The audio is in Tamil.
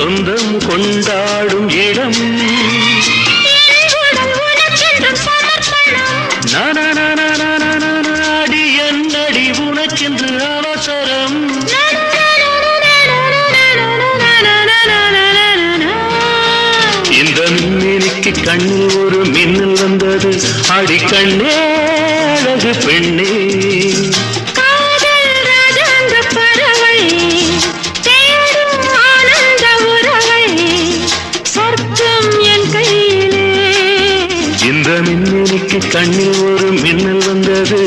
சொந்தம் கொண்டாடும் இடம் அடி என்னடி உனக்கென்று அவசரம் இந்த மின்னிக்கு கண்ணில் ஒரு மின்னல் வந்தது அடி கண்ணே அழகு பெண்ணே இந்த மின்னிக்கு கண்ணில் ஒரு மின்னல் வந்தது